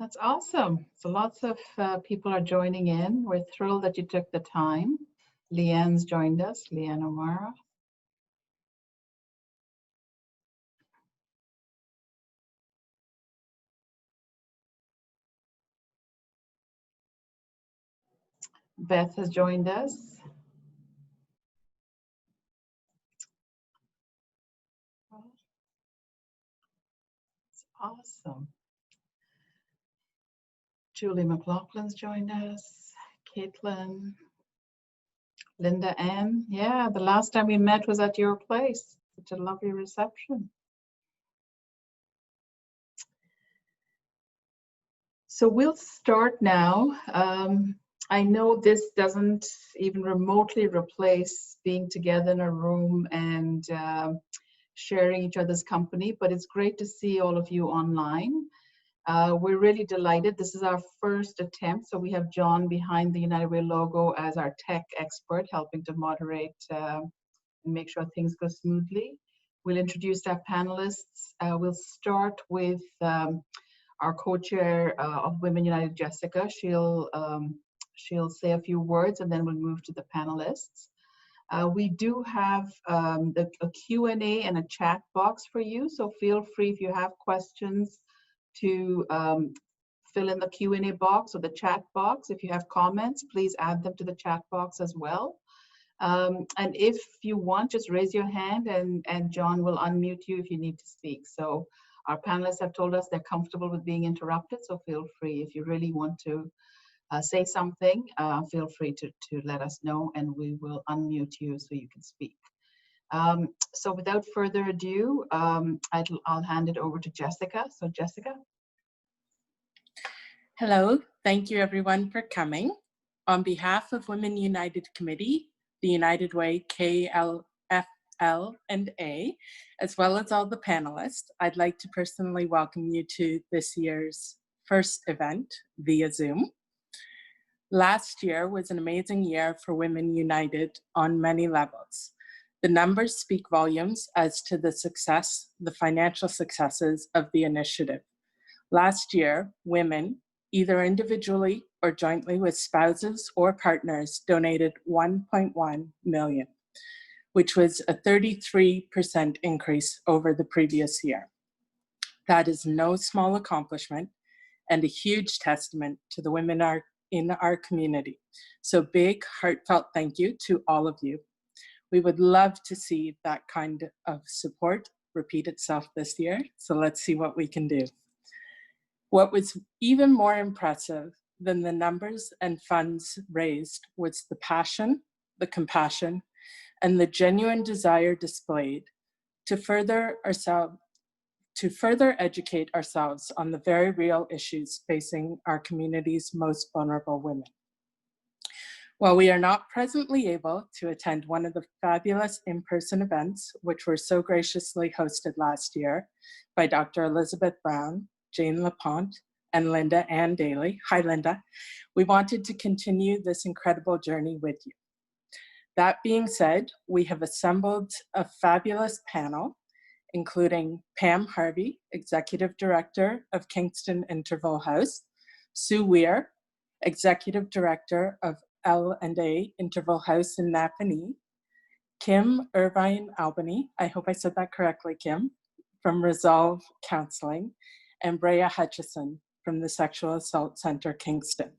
That's awesome. So lots of people are joining in. We're thrilled that you took the time. Leanne's joined us, Leanne O'Mara. Beth has joined us. It's awesome. Julie McLaughlin's joined us. Caitlin. Linda Ann. Yeah, the last time we met was at your place. Such a lovely reception. So we'll start now. I know this doesn't even remotely replace being together in a room and sharing each other's company, but it's great to see all of you online. We're really delighted. This is our first attempt. So we have John behind the United Way logo as our tech expert, helping to moderate and make sure things go smoothly. We'll introduce our panelists. We'll start with our co-chair of Women United, Jessica. She'll say a few words and then we'll move to the panelists. We do have a Q&A and a chat box for you, so feel free if you have questions to fill in the Q&A box or the chat box. If you have comments, please add them to the chat box as well. And if you want, just raise your hand and John will unmute you if you need to speak. So our panelists have told us they're comfortable with being interrupted, so feel free if you really want to say something, feel free to let us know and we will unmute you so you can speak. So without further ado, I'll hand it over to Jessica. So Jessica. Hello, thank you everyone for coming. On behalf of Women United Committee, the United Way KFL&A, as well as all the panelists, I'd like to personally welcome you to this year's first event via Zoom. Last year was an amazing year for Women United on many levels. The numbers speak volumes as to the success, the financial successes of the initiative. Last year, women, either individually or jointly with spouses or partners, donated 1.1 million, which was a 33% increase over the previous year. That is no small accomplishment and a huge testament to the women in our community. So big, heartfelt thank you to all of you. We would love to see that kind of support repeat itself this year. So let's see what we can do. What was even more impressive than the numbers and funds raised was the passion, the compassion, and the genuine desire displayed to further educate ourselves on the very real issues facing our community's most vulnerable women. While we are not presently able to attend one of the fabulous in-person events, which were so graciously hosted last year by Dr. Elizabeth Brown, Jane LaPont, and Linda Ann Daly. Hi, Linda. We wanted to continue this incredible journey with you. That being said, we have assembled a fabulous panel, including Pam Harvey, Executive Director of Kingston Interval House, Sue Weir, Executive Director of L&A Interval House in Napanee, Kim Irvine Albany, I hope I said that correctly, Kim, from Resolve Counseling, and Brea Hutchison from the Sexual Assault Center, Kingston.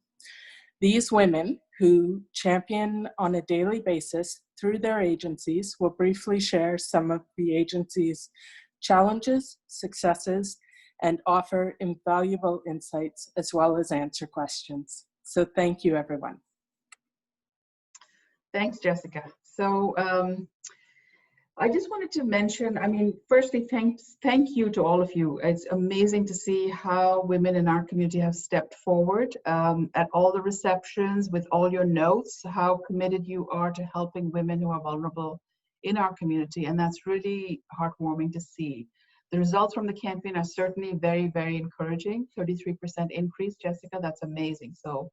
These women, who champion on a daily basis through their agencies, will briefly share some of the agency's challenges, successes, and offer invaluable insights as well as answer questions. So thank you, everyone. Thanks, Jessica. So I just wanted to mention, firstly, thank you to all of you. It's amazing to see how women in our community have stepped forward at all the receptions with all your notes, how committed you are to helping women who are vulnerable in our community. And that's really heartwarming to see. The results from the campaign are certainly very, very encouraging. 33% increase, Jessica, that's amazing. So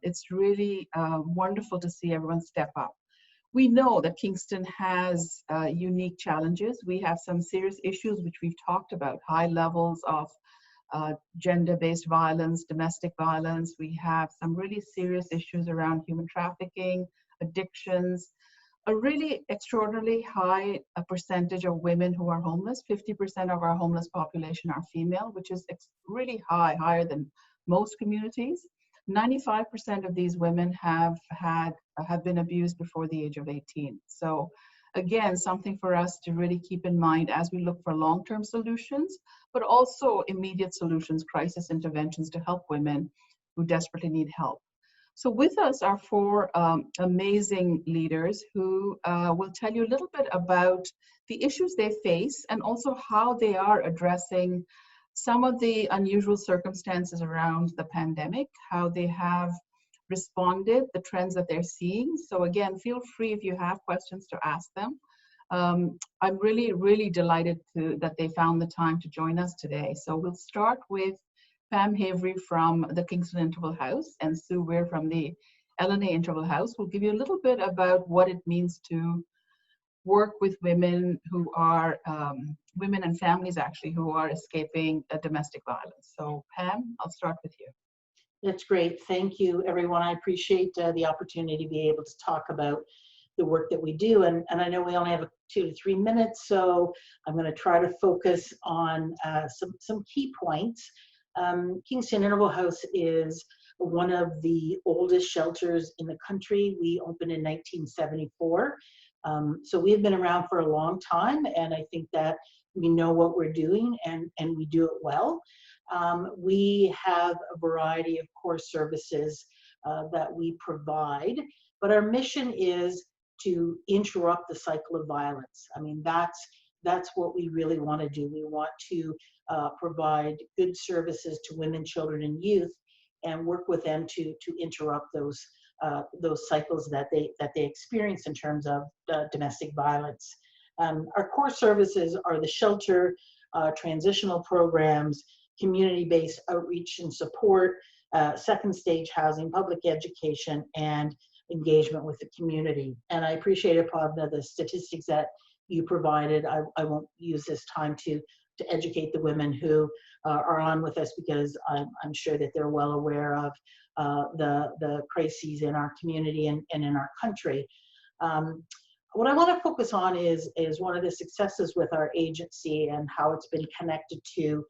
it's really wonderful to see everyone step up. We know that Kingston has unique challenges. We have some serious issues which we've talked about, high levels of gender-based violence, domestic violence. We have some really serious issues around human trafficking, addictions, a really extraordinarily high percentage of women who are homeless. 50% of our homeless population are female, which is really high, higher than most communities. 95% of these women have been abused before the age of 18. So again, something for us to really keep in mind as we look for long-term solutions, but also immediate solutions, crisis interventions to help women who desperately need help. So with us are four amazing leaders who will tell you a little bit about the issues they face and also how they are addressing some of the unusual circumstances around the pandemic, how they have responded, the trends that they're seeing. So again, feel free if you have questions to ask them. I'm really, really delighted that they found the time to join us today. So we'll start with Pam Havery from the Kingston Interval House and Sue Weir from the L&A Interval House will give you a little bit about what it means to work with women who are, women and families actually, who are escaping domestic violence. So Pam, I'll start with you. That's great. Thank you, everyone. I appreciate the opportunity to be able to talk about the work that we do. And I know we only have 2 to 3 minutes, so I'm going to try to focus on some key points. Kingston Interval House is one of the oldest shelters in the country. We opened in 1974. So we've been around for a long time, and I think that we know what we're doing and we do it well. We have a variety of core services that we provide, but our mission is to interrupt the cycle of violence. I mean, that's what we really want to do. We want to provide good services to women, children, and youth, and work with them to interrupt those cycles that they experience in terms of domestic violence. Our core services are the shelter, transitional programs, community-based outreach and support, second stage housing, public education, and engagement with the community. And I appreciate, Aparna, the statistics that you provided. I won't use this time to educate the women who are on with us, because I'm sure that they're well aware of the crises in our community and in our country. What I want to focus on is one of the successes with our agency and how it's been connected to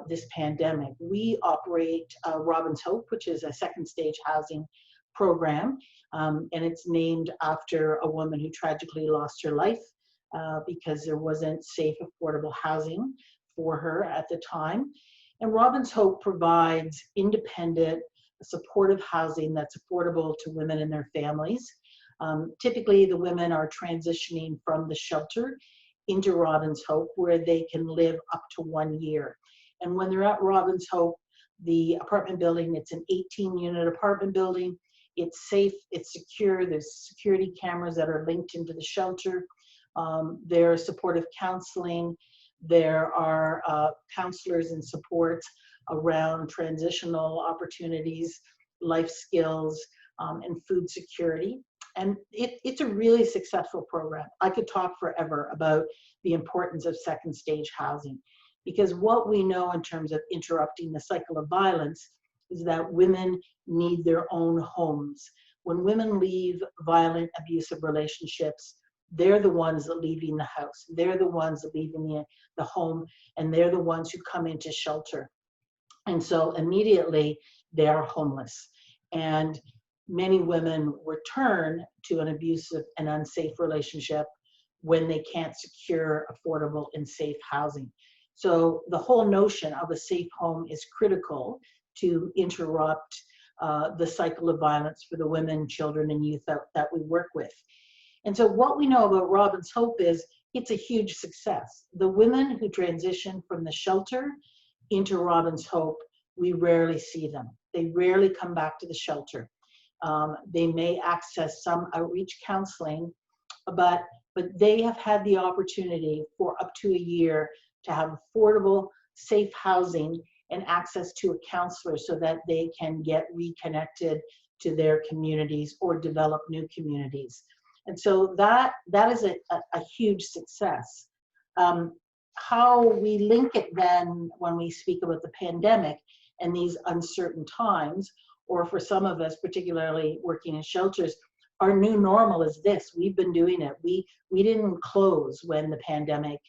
this pandemic. We operate Robin's Hope, which is a second stage housing program, and it's named after a woman who tragically lost her life because there wasn't safe, affordable housing for her at the time. And Robin's Hope provides independent, supportive housing that's affordable to women and their families. Typically, the women are transitioning from the shelter into Robin's Hope, where they can live up to 1 year. And when they're at Robin's Hope, the apartment building, it's an 18-unit apartment building. It's safe, it's secure, there's security cameras that are linked into the shelter. There's supportive counseling. There are counselors and supports around transitional opportunities, life skills, and food security. And it's a really successful program. I could talk forever about the importance of second stage housing, because what we know in terms of interrupting the cycle of violence is that women need their own homes. When women leave violent, abusive relationships, they're the ones leaving the house. They're the ones leaving the home, and they're the ones who come into shelter. And so immediately they are homeless. And many women return to an abusive and unsafe relationship when they can't secure affordable and safe housing. So the whole notion of a safe home is critical to interrupt the cycle of violence for the women, children, and youth that we work with. And so what we know about Robin's Hope is it's a huge success. The women who transition from the shelter into Robin's Hope, we rarely see them. They rarely come back to the shelter. They may access some outreach counseling, but they have had the opportunity for up to a year to have affordable, safe housing and access to a counselor so that they can get reconnected to their communities or develop new communities. And so that is a huge success. how we link it then when we speak about the pandemic and these uncertain times, or for some of us, particularly working in shelters, our new normal is this. We've been doing it. We didn't close when the pandemic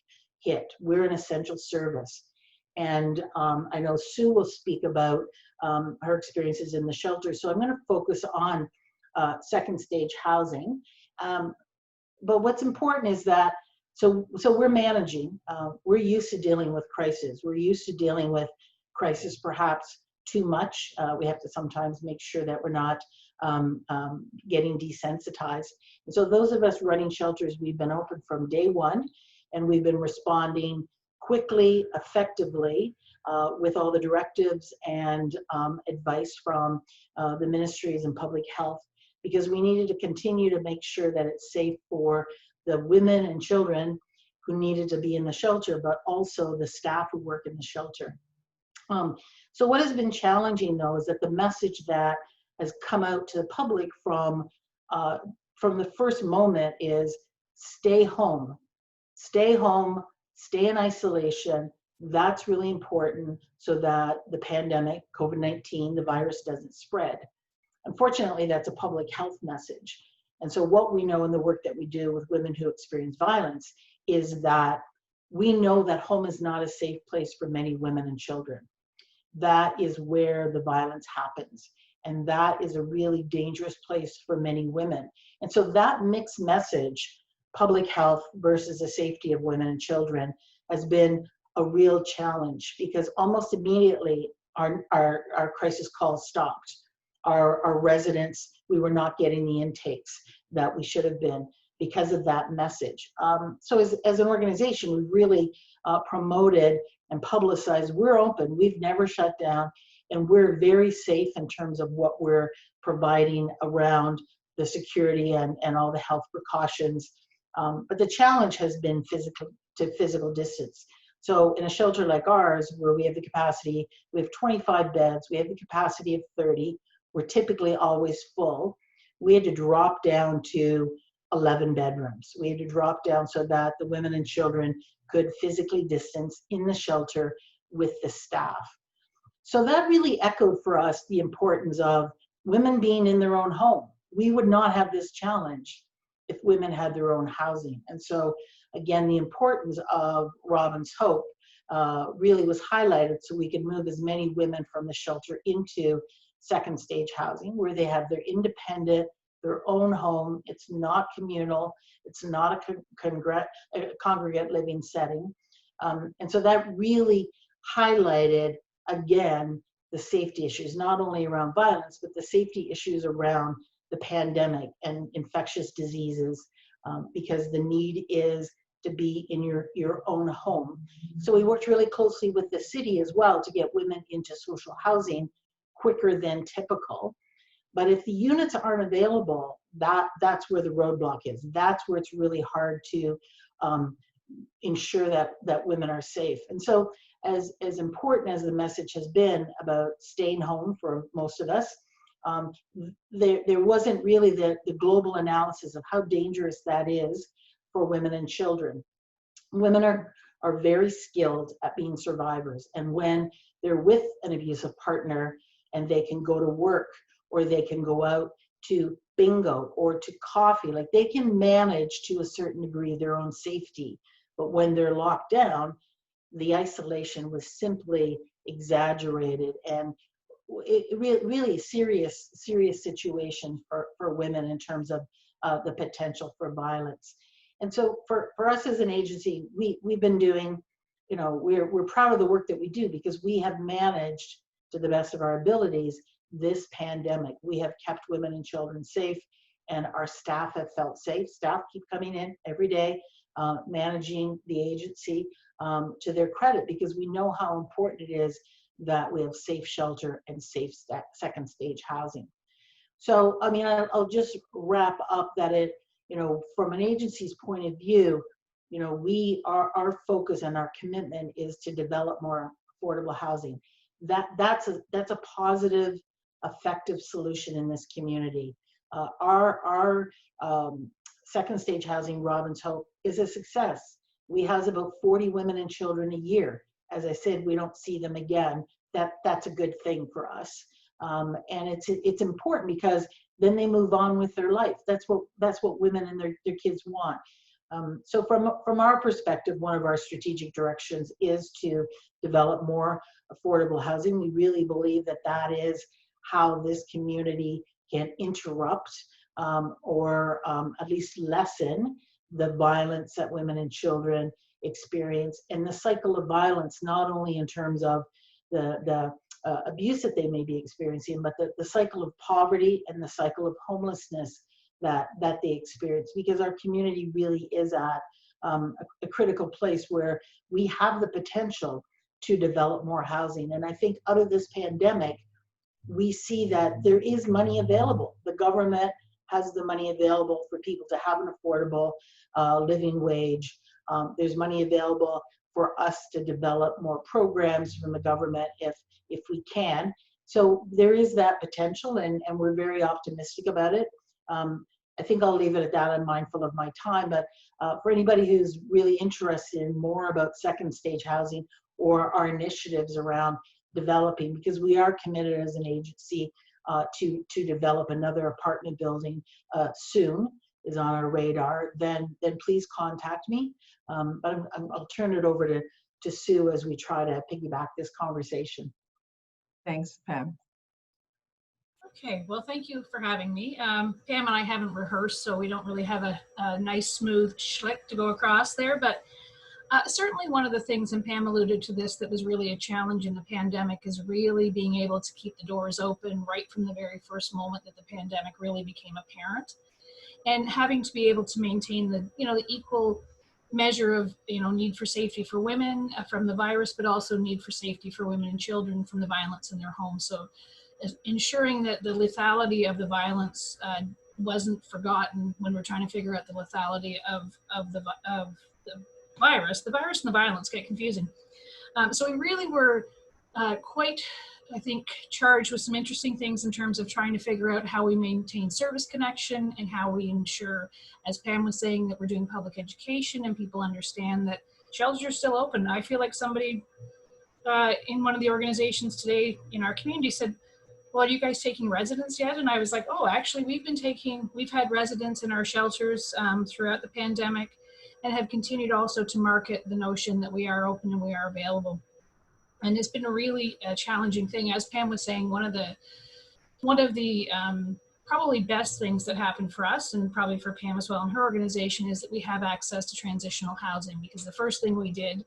hit. We're an essential service. And I know Sue will speak about her experiences in the shelter. So I'm going to focus on second stage housing. But what's important is that, so we're managing, we're used to dealing with crisis. We're used to dealing with crisis perhaps too much. We have to sometimes make sure that we're not getting desensitized. And so those of us running shelters, we've been open from day one, and we've been responding quickly, effectively, with all the directives and advice from the ministries and public health, because we needed to continue to make sure that it's safe for the women and children who needed to be in the shelter, but also the staff who work in the shelter. So what has been challenging, though, is that the message that has come out to the public from the first moment is stay home, stay home, stay in isolation. That's really important so that the pandemic, COVID-19, the virus doesn't spread. Unfortunately, that's a public health message. And so what we know in the work that we do with women who experience violence is that we know that home is not a safe place for many women and children. That is where the violence happens. And that is a really dangerous place for many women. And so that mixed message, public health versus the safety of women and children, has been a real challenge, because almost immediately our crisis calls stopped. Our residents, we were not getting the intakes that we should have been because of that message. So as an organization, we really promoted and publicized, we're open, we've never shut down, and we're very safe in terms of what we're providing around the security and all the health precautions. But the challenge has been physical distance. So in a shelter like ours, where we have the capacity, we have 25 beds, we have the capacity of 30, we're typically always full. We had to drop down to 11 bedrooms. We had to drop down so that the women and children could physically distance in the shelter with the staff. So that really echoed for us the importance of women being in their own home. We would not have this challenge if women had their own housing. And so again, the importance of Robin's Hope really was highlighted so we could move as many women from the shelter into second stage housing, where they have their independent, their own home. It's not communal. It's not a congregate living setting. And so that really highlighted, again, the safety issues, not only around violence, but the safety issues around the pandemic and infectious diseases, because the need is to be in your own home. So we worked really closely with the city as well to get women into social housing quicker than typical. But if the units aren't available, that's where the roadblock is. That's where it's really hard to ensure that women are safe. And so as important as the message has been about staying home for most of us, there wasn't really the global analysis of how dangerous that is for women and children. Women are very skilled at being survivors. And when they're with an abusive partner and they can go to work, or they can go out to bingo or to coffee, like they can manage to a certain degree their own safety. But when they're locked down, the isolation was simply exaggerated, and it really serious situation for women in terms of the potential for violence. And so for us as an agency, we've been doing, we're proud of the work that we do, because we have managed to the best of our abilities this pandemic. We have kept women and children safe, and our staff have felt safe. Staff keep coming in every day, managing the agency to their credit, because we know how important it is that we have safe shelter and safe second stage housing. So, I mean, I'll just wrap up that from an agency's point of view, our focus and our commitment is to develop more affordable housing. That's a positive, effective solution in this community. Our second stage housing, Robin's Hope, is a success. We house about 40 women and children a year. As I said, we don't see them again. That's a good thing for us. And it's important because then they move on with their life. That's what women and their kids want. So from our perspective, one of our strategic directions is to develop more affordable housing. We really believe that is how this community can interrupt or at least lessen the violence that women and children experience, and the cycle of violence, not only in terms of the abuse that they may be experiencing, but the cycle of poverty and the cycle of homelessness that they experience, because our community really is at a critical place where we have the potential to develop more housing. And I think out of this pandemic, we see that there is money available. The government has the money available for people to have an affordable living wage. There's money available for us to develop more programs from the government if we can. So there is that potential, and we're very optimistic about it. I think I'll leave it at that. I'm mindful of my time, but for anybody who's really interested in more about second stage housing or our initiatives around developing, because we are committed as an agency to develop another apartment building soon, is on our radar, then please contact me. But I'll turn it over to Sue as we try to piggyback this conversation. Thanks, Pam. Okay, well, thank you for having me. Pam and I haven't rehearsed, so we don't really have a nice, smooth schlick to go across there, but certainly one of the things, and Pam alluded to this, that was really a challenge in the pandemic is really being able to keep the doors open right from the very first moment that the pandemic really became apparent, and having to be able to maintain the equal measure of need for safety for women from the virus, but also need for safety for women and children from the violence in their homes. So ensuring that the lethality of the violence wasn't forgotten when we're trying to figure out the lethality of the virus. The virus and the violence get confusing. So we really were quite, I think, charged with some interesting things in terms of trying to figure out how we maintain service connection and how we ensure, as Pam was saying, that we're doing public education and people understand that shelters are still open. I feel like somebody in one of the organizations today in our community said, well, are you guys taking residents yet? And I was like, oh, actually, we've had residents in our shelters throughout the pandemic, and have continued also to market the notion that we are open and we are available. And it's been a really challenging thing. As Pam was saying, one of the probably best things that happened for us, and probably for Pam as well in her organization, is that we have access to transitional housing, because the first thing we did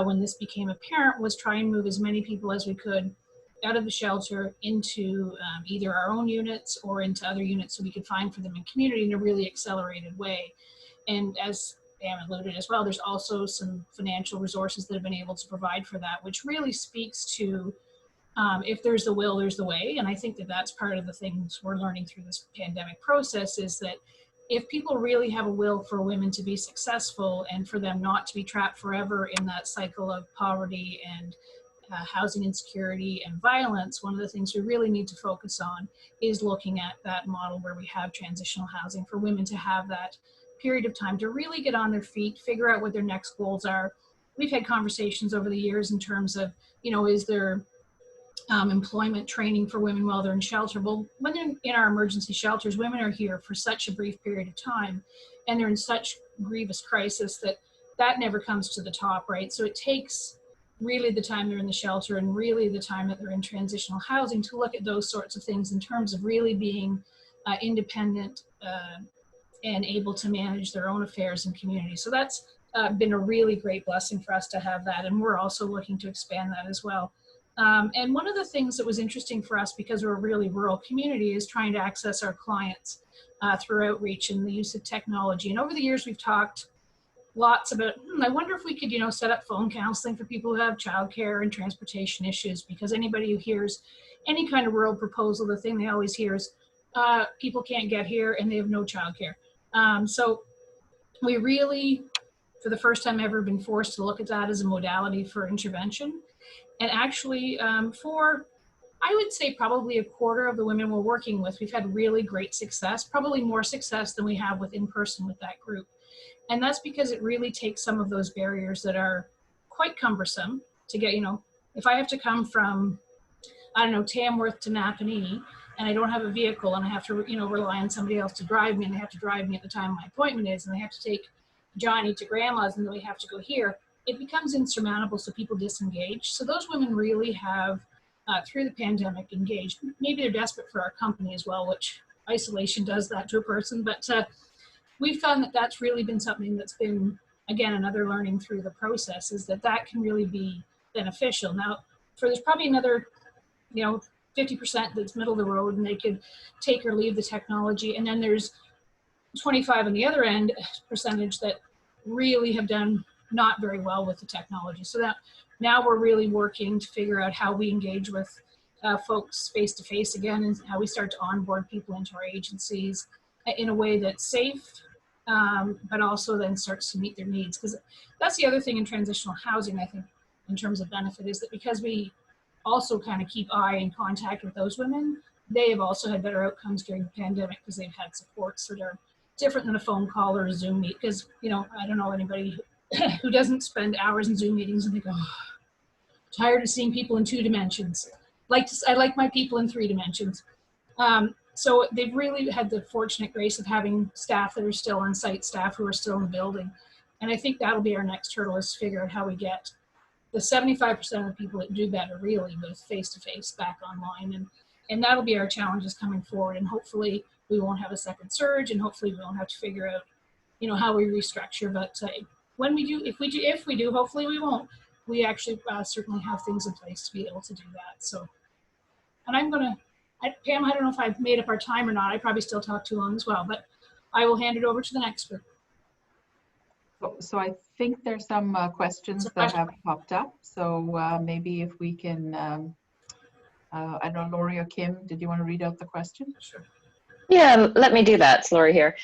when this became apparent was try and move as many people as we could out of the shelter into either our own units or into other units so we could find for them in community in a really accelerated way. And as Pam alluded as well, there's also some financial resources that have been able to provide for that, which really speaks to if there's the will, there's the way. And I think that that's part of the things we're learning through this pandemic process, is that if people really have a will for women to be successful and for them not to be trapped forever in that cycle of poverty and housing insecurity and violence, one of the things we really need to focus on is looking at that model where we have transitional housing for women to have that period of time to really get on their feet, figure out what their next goals are. We've had conversations over the years in terms of, is there employment training for women while they're in shelter? Well, when they're in our emergency shelters, women are here for such a brief period of time, and they're in such grievous crisis that never comes to the top, right? So it takes really the time they're in the shelter and really the time that they're in transitional housing to look at those sorts of things in terms of really being independent and able to manage their own affairs and community. So that's been a really great blessing for us to have that, and we're also looking to expand that as well. And one of the things that was interesting for us, because we're a really rural community, is trying to access our clients through outreach and the use of technology. And over the years, we've talked lots about, I wonder if we could, set up phone counseling for people who have childcare and transportation issues, because anybody who hears any kind of rural proposal, the thing they always hear is people can't get here and they have no childcare. So we really, for the first time ever, been forced to look at that as a modality for intervention. And actually for, I would say, probably a quarter of the women we're working with, we've had really great success, probably more success than we have with in-person with that group. And that's because it really takes some of those barriers that are quite cumbersome to get, if I have to come from, I don't know, Tamworth to Napanee, and I don't have a vehicle, and I have to, rely on somebody else to drive me, and they have to drive me at the time my appointment is, and they have to take Johnny to grandma's, and then we have to go here, it becomes insurmountable, so people disengage. So those women really have, through the pandemic, engaged. Maybe they're desperate for our company as well, which isolation does that to a person, but we found that that's really been something that's been, again, another learning through the process, is that can really be beneficial. Now, there's probably another 50% that's middle of the road, and they could take or leave the technology. And then there's 25 on the other end percentage that really have done not very well with the technology. So that now we're really working to figure out how we engage with folks face to face again, and how we start to onboard people into our agencies in a way that's safe, but also then starts to meet their needs. Because that's the other thing in transitional housing, I think, in terms of benefit, is that because we also kind of keep eye and contact with those women, they have also had better outcomes during the pandemic because they've had supports that are different than a phone call or a Zoom meet. Because, I don't know anybody who doesn't spend hours in Zoom meetings and they go, oh, tired of seeing people in 2 dimensions. I like my people in 3 dimensions. So they've really had the fortunate grace of having staff that are still on site, staff who are still in the building. And I think that'll be our next hurdle, is to figure out how we get the 75% of the people that do better really with face-to-face back online. And that'll be our challenges coming forward. And hopefully we won't have a second surge, and hopefully we won't have to figure out, how we restructure. But when we do, if we do, hopefully we won't. We actually certainly have things in place to be able to do that. So, and Pam, I don't know if I've made up our time or not. I probably still talk too long as well, but I will hand it over to the next group. So I think there's some questions that have popped up. So maybe if we can, I don't know, Lori or Kim, did you want to read out the question? Sure. Yeah, let me do that. It's Lori here.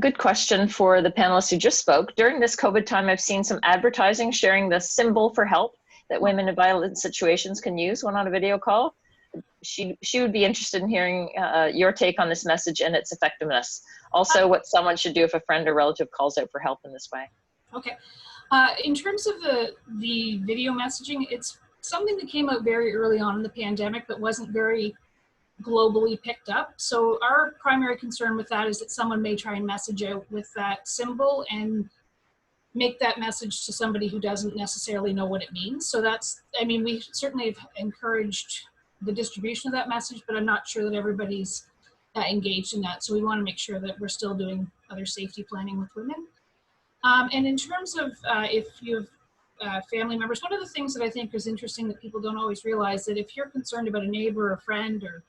Good question for the panelists who just spoke. During this COVID time, I've seen some advertising sharing the symbol for help that women in violent situations can use when on a video call. She would be interested in hearing your take on this message and its effectiveness. Also, what someone should do if a friend or relative calls out for help in this way. Okay. In terms of the video messaging, it's something that came out very early on in the pandemic that wasn't very globally picked up. So our primary concern with that is that someone may try and message out with that symbol and make that message to somebody who doesn't necessarily know what it means. So we certainly have encouraged the distribution of that message, but I'm not sure that everybody's engaged in that. So we want to make sure that we're still doing other safety planning with women. And in terms of if you have family members, one of the things that I think is interesting that people don't always realize, that if you're concerned about a neighbor or a friend, or,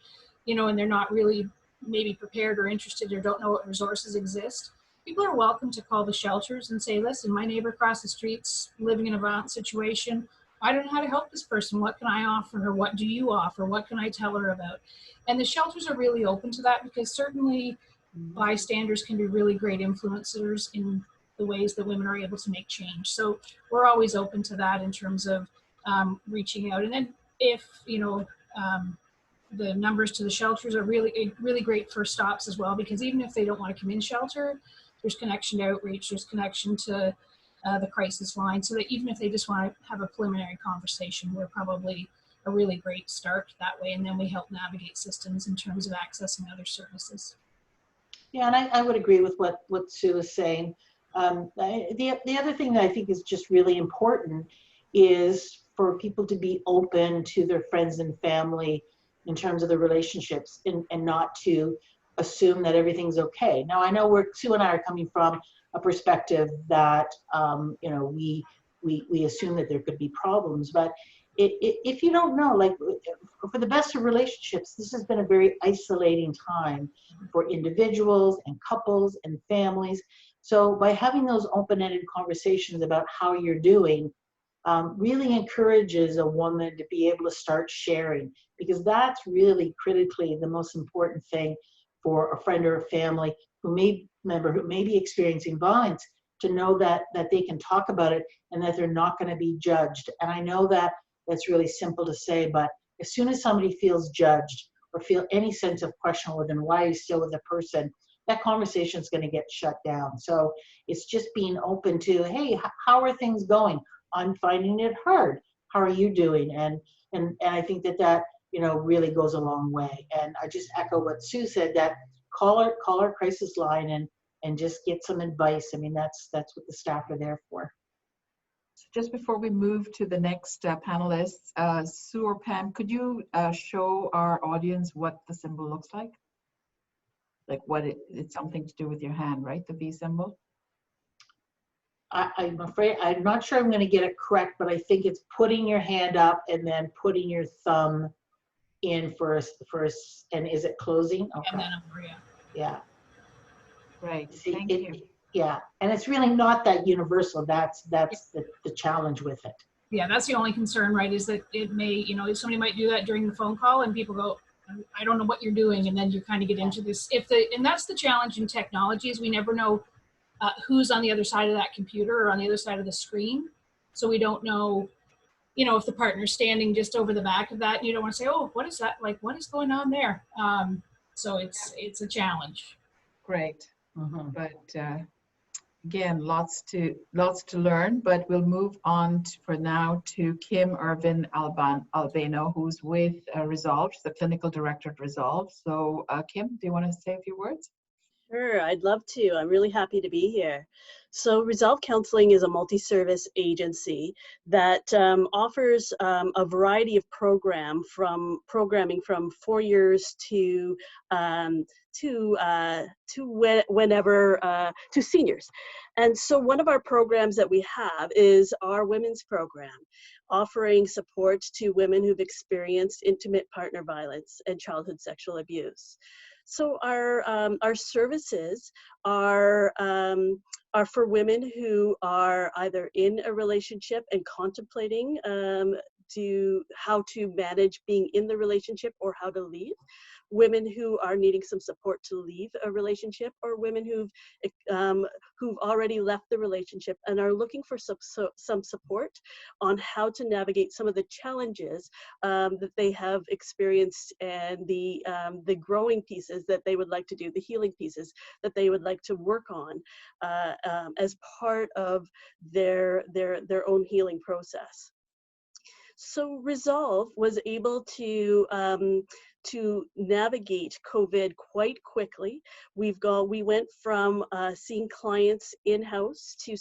and they're not really maybe prepared or interested or don't know what resources exist, people are welcome to call the shelters and say, listen, my neighbor across the street's living in a violent situation. I don't know how to help this person. What can I offer her? What do you offer? What can I tell her about? And the shelters are really open to that, because certainly bystanders can be really great influencers in the ways that women are able to make change. So we're always open to that in terms of reaching out. And then if, the numbers to the shelters are really great first stops as well, because even if they don't want to come in shelter, there's connection to outreach, there's connection to the crisis line, so that even if they just want to have a preliminary conversation, we're probably a really great start that way. And then we help navigate systems in terms of accessing other services. Yeah, and I would agree with what Sue is saying. The other thing that I think is just really important is for people to be open to their friends and family in terms of the relationships, and not to assume that everything's okay. Now, I know Sue and I are coming from a perspective that, we assume that there could be problems, but if you don't know, like, for the best of relationships, this has been a very isolating time for individuals and couples and families. So by having those open-ended conversations about how you're doing, really encourages a woman to be able to start sharing, because that's really critically the most important thing for a friend or a family who may be experiencing violence, to know that they can talk about it and that they're not going to be judged. And I know that that's really simple to say, but as soon as somebody feels judged or feel any sense of question, well, then why are you still with a person that conversation is going to get shut down. So it's just being open to, hey, how are things going? I'm finding it hard. How are you doing? And I think that really goes a long way. And I just echo what Sue said, that call our crisis line and just get some advice. I mean, that's what the staff are there for. Just before we move to the next panelists, Sue or Pam, could you show our audience what the symbol looks like? Like what it's something to do with your hand, right? The V symbol? I'm afraid, I'm not sure I'm going to get it correct, but I think it's putting your hand up and then putting your thumb in first, and is it closing? Okay. And then over, yeah. Yeah. Right. See, Thank you. Yeah, and it's really not that universal. That's the challenge with it. Yeah, that's the only concern, right? Is that it may, somebody might do that during the phone call, and people go, I don't know what you're doing, and then you kind of get into this. And that's the challenge in technology, is we never know who's on the other side of that computer or on the other side of the screen. So we don't know, if the partner's standing just over the back of that, and you don't want to say, oh, what is that? Like, what is going on there? So it's a challenge. Great. Mm-hmm. But again, lots to learn, but we'll move on for now to Kim Irvin Albano, who's with Resolve, the clinical director at Resolve. So Kim, do you want to say a few words? Sure, I'd love to. I'm really happy to be here. So Resolve Counseling is a multi-service agency that offers a variety of programming from 4 years to seniors. And so one of our programs that we have is our women's program, offering support to women who've experienced intimate partner violence and childhood sexual abuse. So our services are for women who are either in a relationship and contemplating how to manage being in the relationship or how to leave, women who are needing some support to leave a relationship, or women who've already left the relationship and are looking for some support on how to navigate some of the challenges that they have experienced, and the growing pieces that they would like to do, the healing pieces that they would like to work on as part of their own healing process. So Resolve was able to navigate COVID quite quickly. We went from seeing clients in-house to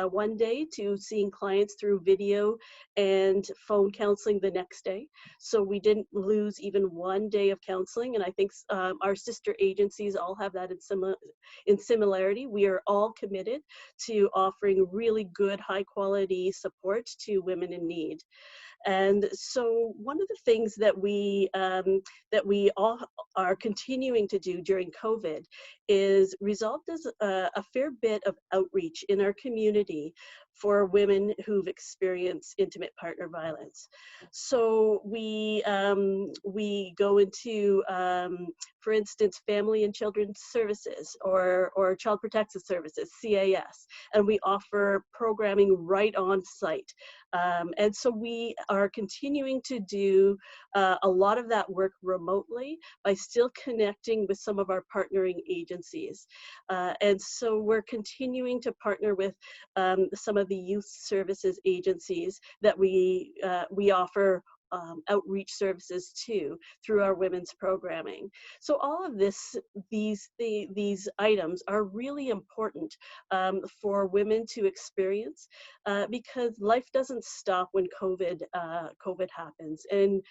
one day to seeing clients through video and phone counseling the next day. So we didn't lose even one day of counseling, and I think our sister agencies all have that in similarity. We are all committed to offering really good, high-quality support to women in need. And so one of the things that we all are continuing to do during COVID is Resolve does a fair bit of outreach in our community for women who've experienced intimate partner violence. So we go into, for instance, Family and Children's Services or Child Protective Services, CAS, and we offer programming right on site. And so we are continuing to do a lot of that work remotely by still connecting with some of our partnering agencies. And so we're continuing to partner with some of the youth services agencies that we offer outreach services to through our women's programming. So all of these items are really important for women to experience because life doesn't stop when COVID happens. And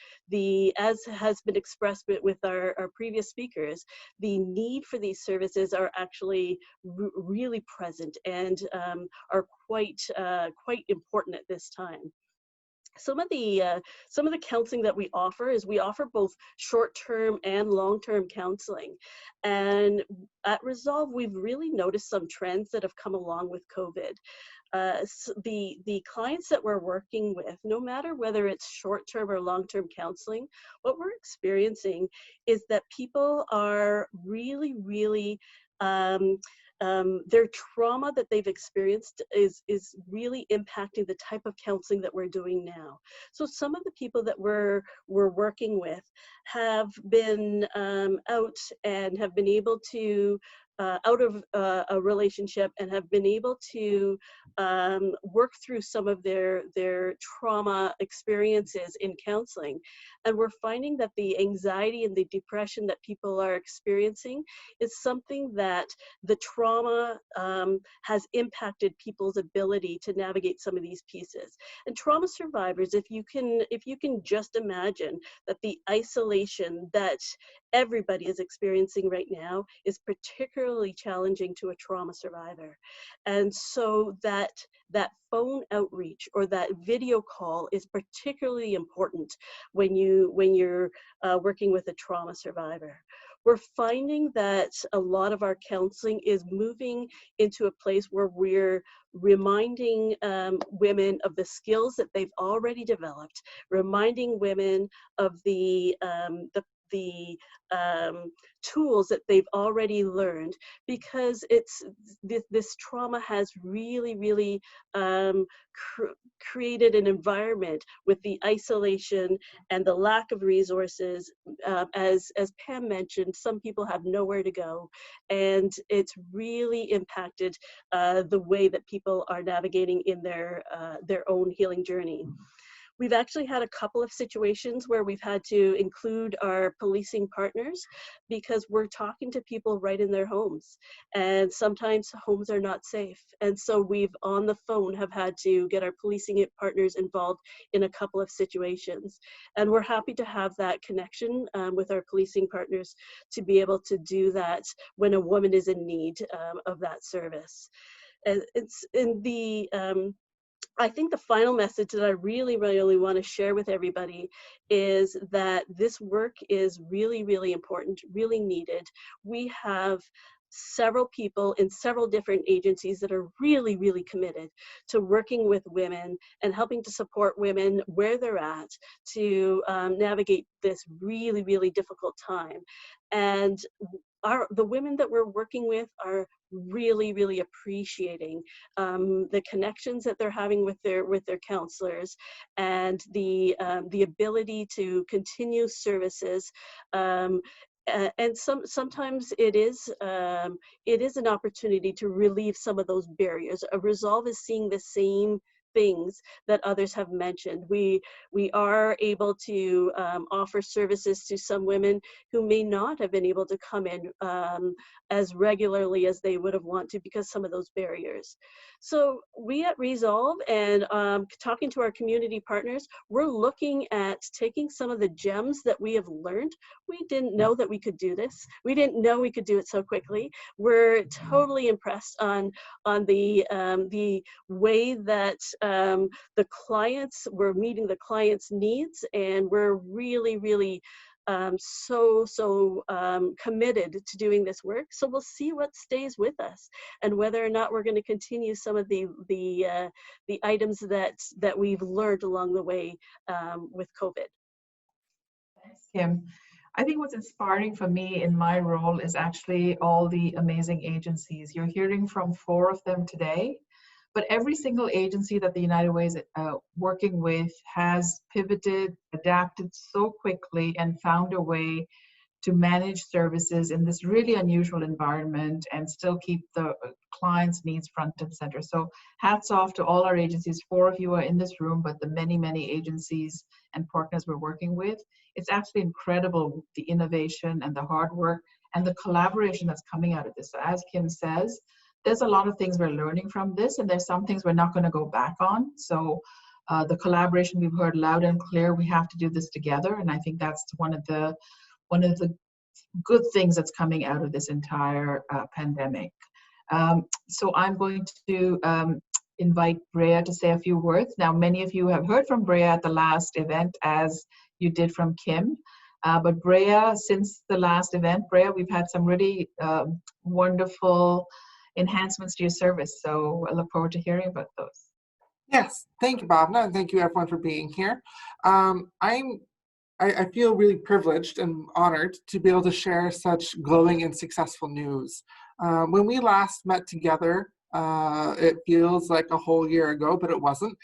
as has been expressed with our previous speakers, the need for these services are actually really present and are quite important at this time. Some of the counseling that we offer is we offer both short-term and long-term counseling. And at Resolve, we've really noticed some trends that have come along with COVID. So the clients that we're working with, no matter whether it's short-term or long-term counseling, what we're experiencing is that people are really their trauma that they've experienced is really impacting the type of counseling that we're doing now. So some of the people that we're working with have been out and have been able to out of a relationship and have been able to work through some of their trauma experiences in counseling. And we're finding that the anxiety and the depression that people are experiencing is something that the trauma has impacted people's ability to navigate some of these pieces. And trauma survivors, if you can just imagine that the isolation that everybody is experiencing right now is particularly challenging to a trauma survivor. And so that phone outreach or that video call is particularly important when you're working with a trauma survivor. We're finding that a lot of our counseling is moving into a place where we're reminding women of the skills that they've already developed, reminding women of the tools that they've already learned, because this trauma has really created an environment with the isolation and the lack of resources. As Pam mentioned, some people have nowhere to go, and it's really impacted the way that people are navigating in their own healing journey. We've actually had a couple of situations where we've had to include our policing partners because we're talking to people right in their homes, and sometimes homes are not safe. And so we've on the phone have had to get our policing partners involved in a couple of situations. And we're happy to have that connection with our policing partners to be able to do that when a woman is in need of that service. And it's in the I think the final message that I really want to share with everybody is that this work is really important, really needed. We have several people in several different agencies that are really committed to working with women and helping to support women where they're at to navigate this really difficult time. And the women that we're working with are really appreciating the connections that they're having with their counselors, and the ability to continue services. And sometimes it is an opportunity to relieve some of those barriers. A resolve is seeing the same things that others have mentioned. We are able to offer services to some women who may not have been able to come in as regularly as they would have wanted to because some of those barriers. So we at Resolve and talking to our community partners, we're looking at taking some of the gems that we have learned. We didn't know that we could do this. We didn't know we could do it so quickly. We're totally impressed on the way that the clients, we're meeting the clients' needs, and we're really so committed to doing this work. So we'll see what stays with us and whether or not we're going to continue some of the items that we've learned along the way with COVID. Thanks, Kim. I think what's inspiring for me in my role is actually all the amazing agencies. You're hearing from 4 of them today, but every single agency that the United Way is working with has pivoted, adapted so quickly, and found a way to manage services in this really unusual environment and still keep the client's needs front and center. So hats off to all our agencies. 4 of you are in this room, but the many agencies and partners we're working with. It's actually incredible, the innovation and the hard work and the collaboration that's coming out of this. So as Kim says, there's a lot of things we're learning from this, and there's some things we're not going to go back on. So the collaboration we've heard loud and clear, we have to do this together, and I think that's one of the good things that's coming out of this entire pandemic. So I'm going to invite Brea to say a few words. Now, many of you have heard from Brea at the last event, as you did from Kim. But Brea, since the last event, Brea, we've had some really wonderful enhancements to your service. So I look forward to hearing about those. Yes, thank you, Bhavna, and thank you everyone for being here. I feel really privileged and honored to be able to share such glowing and successful news. When we last met together, it feels like a whole year ago, but it wasn't.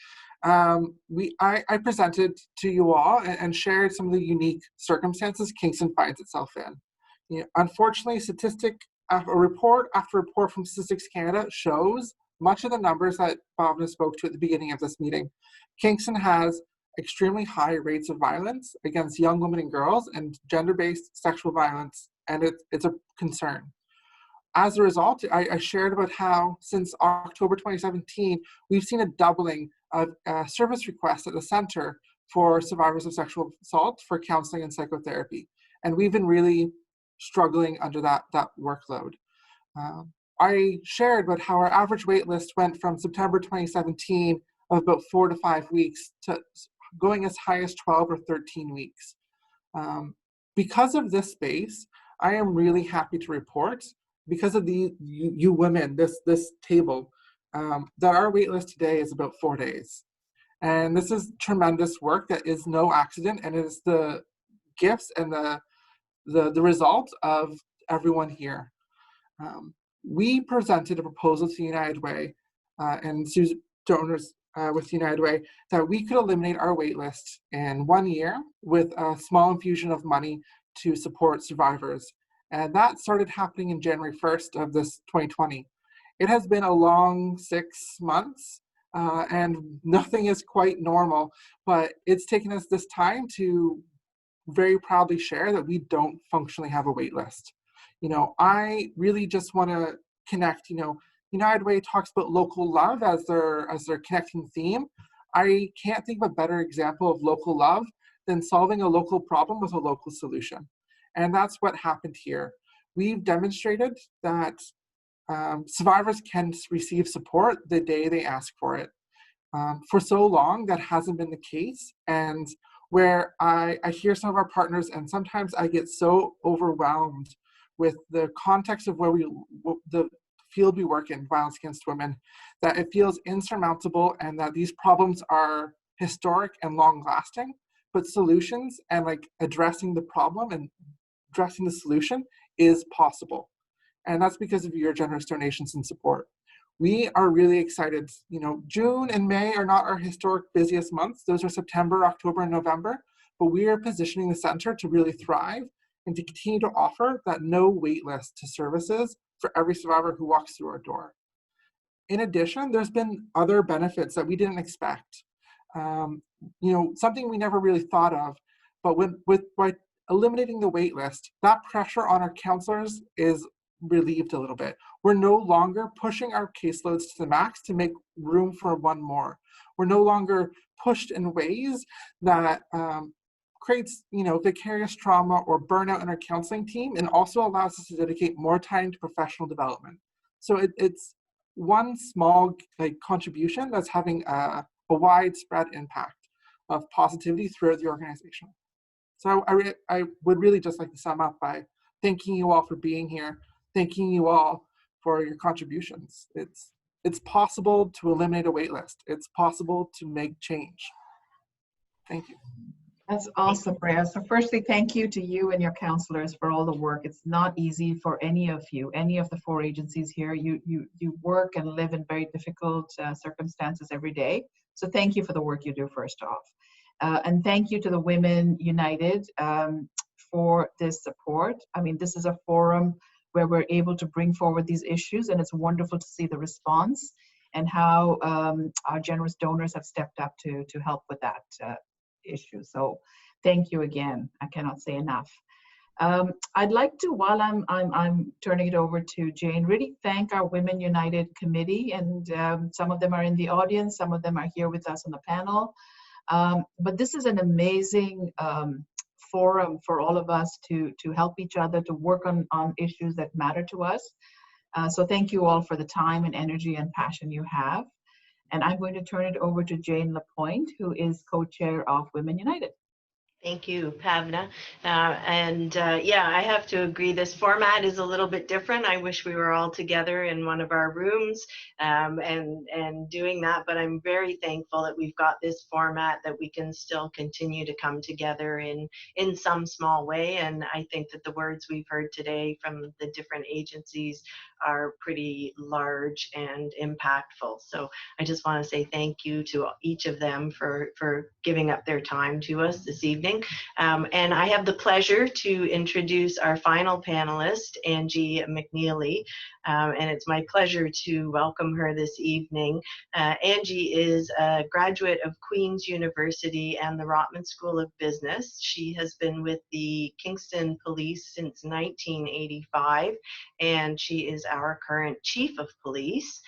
I presented to you all and shared some of the unique circumstances Kingston finds itself in. Unfortunately, report after report from Statistics Canada shows much of the numbers that Bhavna spoke to at the beginning of this meeting. Kingston has extremely high rates of violence against young women and girls and gender-based sexual violence, and it's a concern. As a result, I shared about how since October 2017, we've seen a doubling of service requests at the center for survivors of sexual assault for counseling and psychotherapy. And we've been really struggling under that workload. I shared about how our average wait list went from September 2017 of about 4 to 5 weeks to going as high as 12 or 13 weeks. Because of this space, I am really happy to report, because of you women, this table, that our wait list today is about 4 days. And this is tremendous work that is no accident, and it is the gifts and the result of everyone here. We presented a proposal to United Way and Sue's donors with United Way that we could eliminate our wait list in 1 year with a small infusion of money to support survivors. And that started happening in January 1st of this 2020. It has been a long 6 months and nothing is quite normal, but it's taken us this time to very proudly share that we don't functionally have a wait list. I really just want to connect. United Way talks about local love as their connecting theme. I can't think of a better example of local love than solving a local problem with a local solution. And that's what happened here. We've demonstrated that survivors can receive support the day they ask for it. For so long, that hasn't been the case. And where I hear some of our partners, and sometimes I get so overwhelmed with the context of the field we work in, violence against women, that it feels insurmountable and that these problems are historic and long lasting, but solutions and addressing the problem and addressing the solution is possible. And that's because of your generous donations and support. We are really excited. June and May are not our historic busiest months. Those are September, October, and November, but we are positioning the center to really thrive and to continue to offer that no wait list to services for every survivor who walks through our door. In addition, there's been other benefits that we didn't expect. Something we never really thought of, but by eliminating the wait list, that pressure on our counselors is relieved a little bit. We're no longer pushing our caseloads to the max to make room for one more. We're no longer pushed in ways that creates vicarious trauma or burnout in our counseling team, and also allows us to dedicate more time to professional development. So it's one small contribution that's having a widespread impact of positivity throughout the organization. So I would really just like to sum up by thanking you all for being here, thanking you all for your contributions. It's possible to eliminate a wait list. It's possible to make change. Thank you. That's awesome, Rhea. So firstly, thank you to you and your counselors for all the work. It's not easy for any of you, any of the 4 agencies here. You work and live in very difficult circumstances every day. So thank you for the work you do, first off. And thank you to the Women United for this support. I mean, this is a forum where we're able to bring forward these issues, and it's wonderful to see the response and how our generous donors have stepped up to help with that issue. So thank you again. I cannot say enough. I'd like to, while I'm turning it over to Jane, really thank our Women United committee, and some of them are in the audience, some of them are here with us on the panel. But this is an amazing forum for all of us to help each other, to work on issues that matter to us. So thank you all for the time and energy and passion you have. And I'm going to turn it over to Jane Lapointe, who is co-chair of Women United. Thank you, Pavna. Yeah, I have to agree. This format is a little bit different. I wish we were all together in one of our rooms and doing that, but I'm very thankful that we've got this format that we can still continue to come together in some small way. And I think that the words we've heard today from the different agencies are pretty large and impactful. So I just want to say thank you to each of them for giving up their time to us this evening. evening. And I have the pleasure to introduce our final panelist, Angie McNeely. And it's my pleasure to welcome her this evening. Angie is a graduate of Queen's University and the Rotman School of Business. She has been with the Kingston Police since 1985, and she is our current Chief of Police.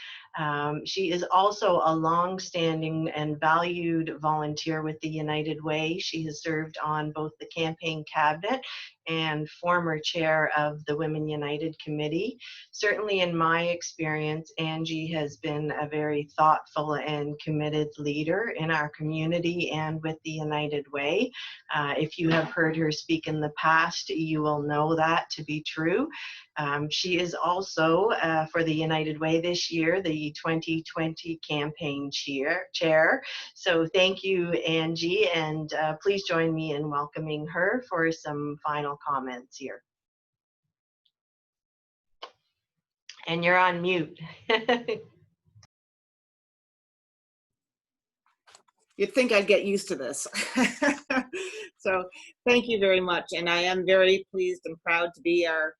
She is also a long-standing and valued volunteer with the United Way. She has served on both the campaign cabinet and former chair of the Women United Committee. Certainly in my experience, Angie has been a very thoughtful and committed leader in our community and with the United Way. If you have heard her speak in the past, you will know that to be true. She is also, for the United Way this year, the 2020 campaign chair. So thank you, Angie, and please join me in welcoming her for some final comments here. And you're on mute. You'd think I'd get used to this. So thank you very much. And I am very pleased and proud to be our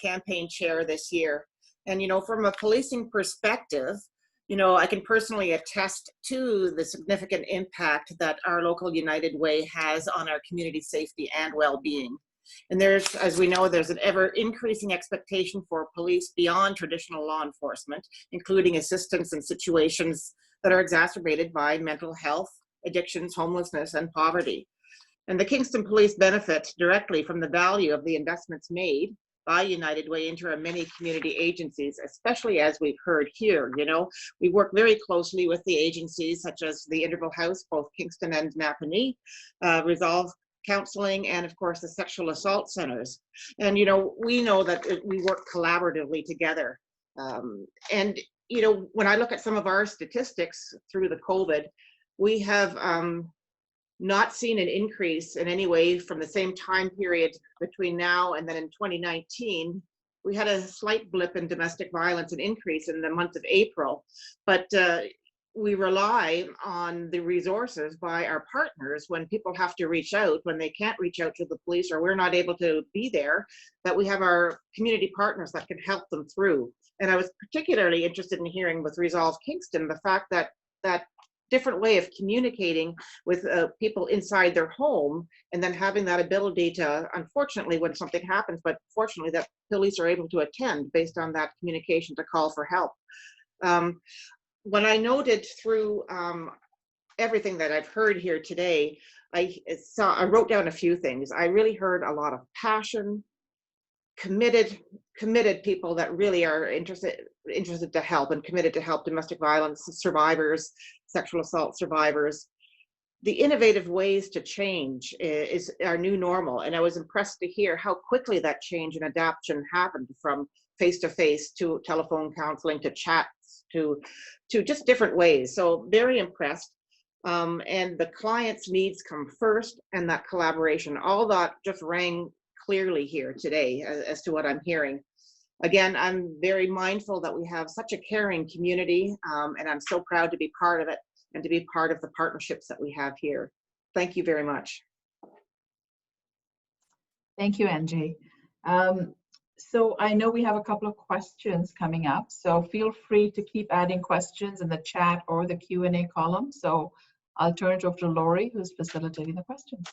campaign chair this year. And, you know, from a policing perspective, you know, I can personally attest to the significant impact that our local United Way has on our community safety and well-being. And there's, as we know, there's an ever increasing expectation for police beyond traditional law enforcement, including assistance in situations that are exacerbated by mental health, addictions, homelessness, and poverty. And the Kingston Police benefit directly from the value of the investments made by United Way into our many community agencies, especially as we've heard here. You know, we work very closely with the agencies such as the Interval House, both Kingston and Napanee, Resolve Counseling, and of course the sexual assault centers. And you know, we know that we work collaboratively together. And you know, when I look at some of our statistics through the COVID, we have not seen an increase in any way from the same time period between now and then in 2019. We had a slight blip in domestic violence, an increase in the month of April, but we rely on the resources by our partners when people have to reach out, when they can't reach out to the police or we're not able to be there, that we have our community partners that can help them through. And I was particularly interested in hearing with Resolve Kingston, the fact that that different way of communicating with people inside their home, and then having that ability to, unfortunately, when something happens, but fortunately that police are able to attend based on that communication to call for help. When I noted through everything that I've heard here today, I wrote down a few things. I really heard a lot of passion, committed people that really are interested to help and committed to help domestic violence survivors, sexual assault survivors. The innovative ways to change is our new normal. And I was impressed to hear how quickly that change and adaptation happened, from face-to-face to telephone counseling to chats to just different ways. So very impressed. And the client's needs come first, and that collaboration, all that just rang clearly here today as to what I'm hearing. Again, I'm very mindful that we have such a caring community, and I'm so proud to be part of it and to be part of the partnerships that we have here. Thank you very much. Thank you, Angie. So I know we have a couple of questions coming up, so feel free to keep adding questions in the chat or the Q&A column. So I'll turn it over to Lori, who's facilitating the questions.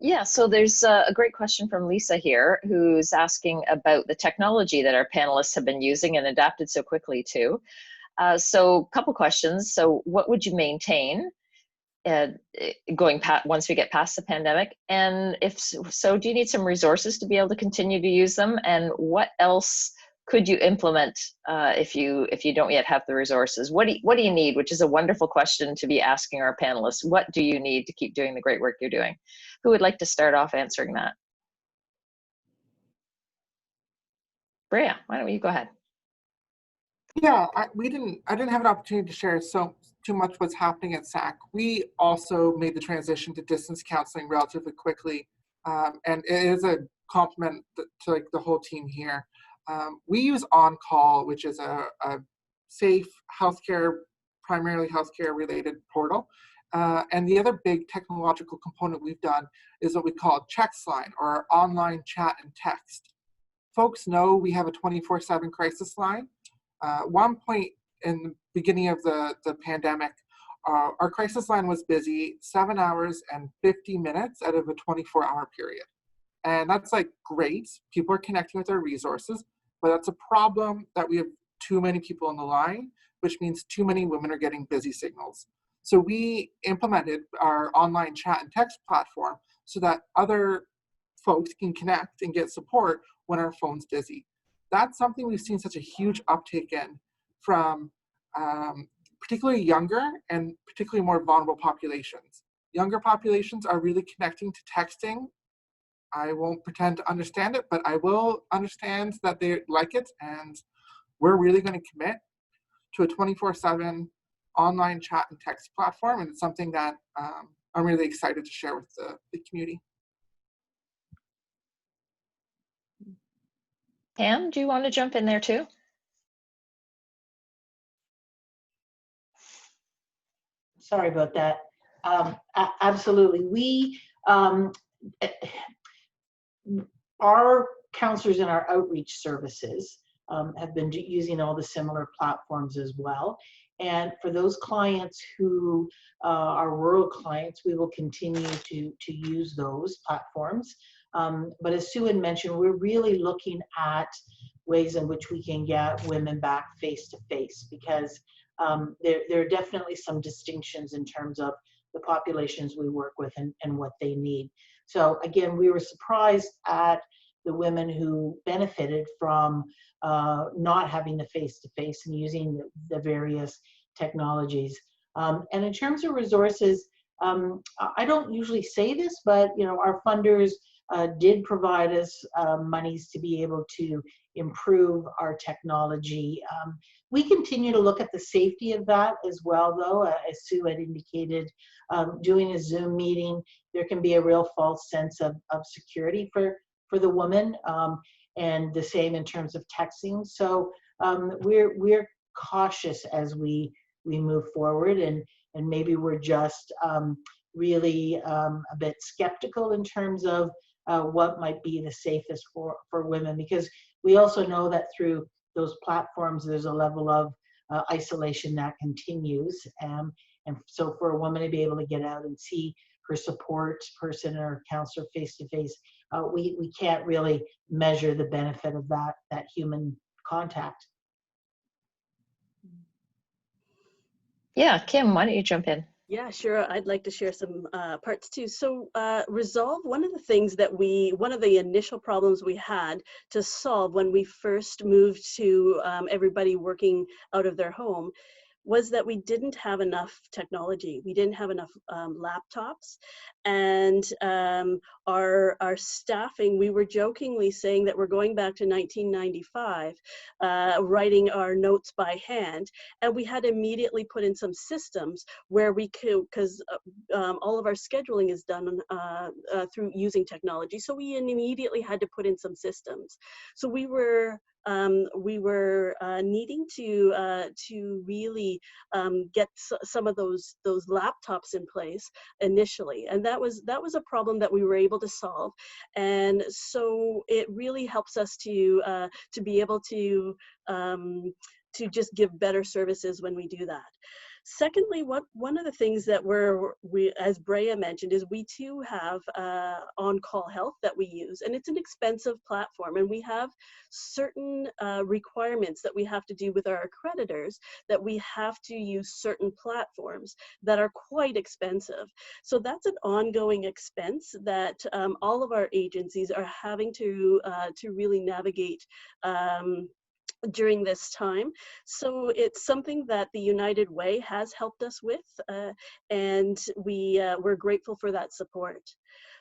Yeah, so there's a great question from Lisa here, who's asking about the technology that our panelists have been using and adapted so quickly to. So a couple questions. So what would you maintain once we get past the pandemic? And if so, do you need some resources to be able to continue to use them? And what else could you implement if you don't yet have the resources? What do you need? Which is a wonderful question to be asking our panelists. What do you need to keep doing the great work you're doing? Who would like to start off answering that? Brea, why don't you go ahead? Yeah, I didn't have an opportunity to share too much what's happening at SAC. We also made the transition to distance counseling relatively quickly, and it is a compliment to like the whole team here. We use On Call, which is a safe healthcare, primarily healthcare related portal. And the other big technological component we've done is what we call text line, or online chat and text. Folks know we have a 24/7 crisis line. One point in the beginning of the pandemic, our crisis line was busy 7 hours and 50 minutes out of a 24-hour period. And that's like great. People are connecting with our resources, but that's a problem that we have too many people on the line, which means too many women are getting busy signals. So we implemented our online chat and text platform so that other folks can connect and get support when our phone's busy. That's something we've seen such a huge uptake in from particularly younger and particularly more vulnerable populations. Younger populations are really connecting to texting. I won't pretend to understand it, but I will understand that they like it, and we're really going to commit to a 24/7 online chat and text platform, and it's something that I'm really excited to share with the community. Pam, do you want to jump in there too? Sorry about that. Absolutely. We, our counselors in our outreach services have been using all the similar platforms as well. And for those clients who are rural clients, we will continue to use those platforms. But as Sue had mentioned, we're really looking at ways in which we can get women back face to face, because there are definitely some distinctions in terms of the populations we work with and what they need. So again, we were surprised at the women who benefited from not having the face-to-face and using the various technologies. And in terms of resources, I don't usually say this, but our funders did provide us monies to be able to improve our technology. We continue to look at the safety of that as well, though. As Sue had indicated, doing a Zoom meeting, there can be a real false sense of security for the woman, and the same in terms of texting. So we're cautious as we move forward, and maybe we're just really a bit skeptical in terms of what might be the safest for women, because we also know that through those platforms there's a level of isolation that continues, and so for a woman to be able to get out and see her support person or counselor face to face, we can't really measure the benefit of that human contact. Yeah, Kim, why don't you jump in? Yeah, sure. I'd like to share some parts too. So Resolve, one of the things that one of the initial problems we had to solve when we first moved to everybody working out of their home was that we didn't have enough technology. We didn't have enough laptops, and our staffing, we were jokingly saying that we're going back to 1995, writing our notes by hand, and we had to immediately put in some systems where we could, because all of our scheduling is done through using technology, so we immediately had to put in some systems. So we were needing to really get some of those laptops in place initially, and that was a problem that we were able to solve. And so it really helps us to be able to just give better services when we do that. Secondly, one of the things that we, as Brea mentioned, is we too have on-call health that we use, and it's an expensive platform, and we have certain requirements that we have to do with our accreditors, that we have to use certain platforms that are quite expensive. So that's an ongoing expense that all of our agencies are having to really navigate during this time. So it's something that the United Way has helped us with, and we're grateful for that support.